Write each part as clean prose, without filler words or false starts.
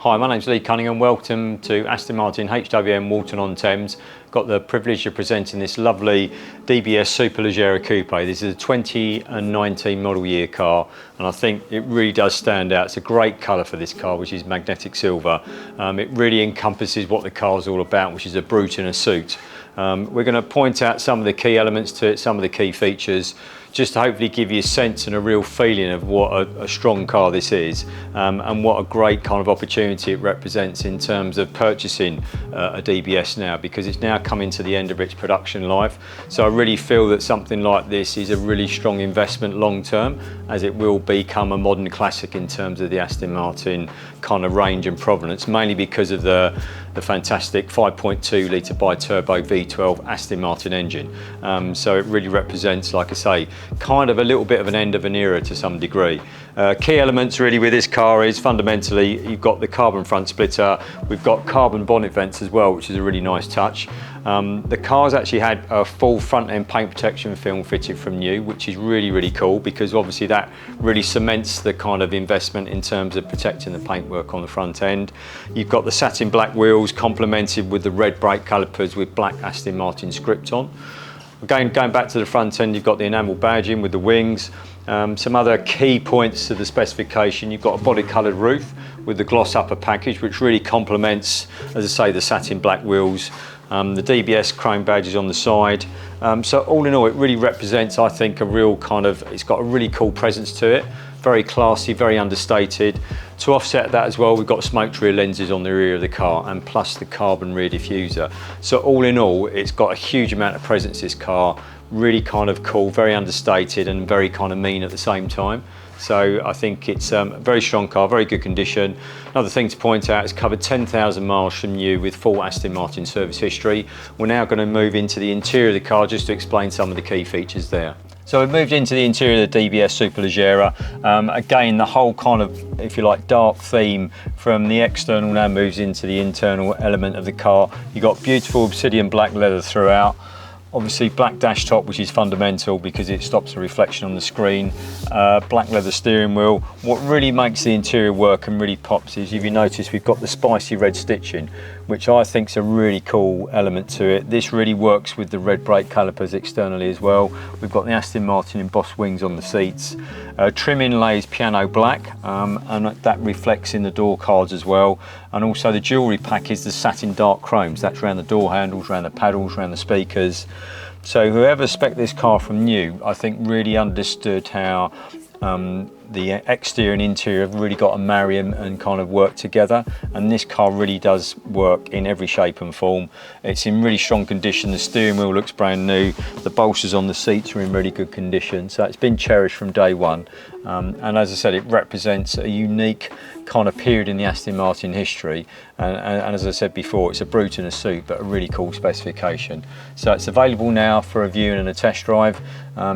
Hi, my name's Lee Cunningham. Welcome to Aston Martin HWM Walton-on-Thames. Got the privilege of presenting this lovely DBS Superleggera Coupe. This is a 2019 model year car, and I think it really does stand out. It's a great colour for this car, which is magnetic silver. It really encompasses what the car's all about, which is a brute in a suit. We're going to point out some of the key elements to it, some of the key features, just to hopefully give you a sense and a real feeling of what a strong car this is, and what a great kind of opportunity it represents in terms of purchasing a DBS now, because it's now coming to the end of its production life. So I really feel that something like this is a really strong investment long term, as it will become a modern classic in terms of the Aston Martin kind of range and provenance, mainly because of the fantastic 5.2 litre bi-turbo V12 Aston Martin engine. So it really represents, like I say, kind of a little bit of an end of an era to some degree. Key elements really with this car is fundamentally you've got the carbon front splitter, we've got carbon bonnet vents as well, which is a really nice touch. The car's actually had a full front end paint protection film fitted from new, which is really cool, because obviously that really cements the kind of investment in terms of protecting the paintwork on the front end. You've got the satin black wheels complemented with the red brake calipers with black Aston Martin script on. Again, going back to the front end, you've got the enamel badging with the wings. Some other key points to the specification: you've got a body coloured roof with the gloss upper package, which really complements, as I say, the satin black wheels. The DBS chrome badges on the side. So all in all, it really represents, I think, a real kind of, it's got a really cool presence to it. Very classy, very understated. To offset that as well, we've got smoked rear lenses on the rear of the car, and plus the carbon rear diffuser. So all in all, it's got a huge amount of presence, this car. Really kind of cool, very understated, and very kind of mean at the same time. So I think it's a very strong car, very good condition. Another thing to point out, it's covered 10,000 miles from new with full Aston Martin service history. We're now going to move into the interior of the car just to explain some of the key features there. So we've moved into the interior of the DBS Superleggera. Again, the whole kind of, if you like, dark theme from the external now moves into the internal element of the car. You've got beautiful obsidian black leather throughout. Obviously black dash top, which is fundamental because it stops the reflection on the screen. Black leather steering wheel. What really makes the interior work and really pops is, if you notice, we've got the spicy red stitching, which I think is a really cool element to it. This really works with the red brake calipers externally as well. We've got the Aston Martin embossed wings on the seats. Trim inlays piano black, and that reflects in the door cards as well. And also the jewellery pack is the satin dark chromes. That's around the door handles, around the paddles, around the speakers. So whoever spec'd this car from new, I think really understood how the exterior and interior have really got to marry and kind of work together, and this car really does work in every shape and form. It's in really strong condition. The steering wheel looks brand new, the bolsters on the seats are in really good condition, so it's been cherished from day one. And as I said, it represents a unique kind of period in the Aston Martin history, and as I said before, it's a brute in a suit, but a really cool specification. So it's available now for a viewing and a test drive,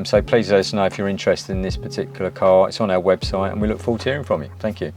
so please let us know if you're interested in this particular car. It's on our website, and we look forward to hearing from you. Thank you.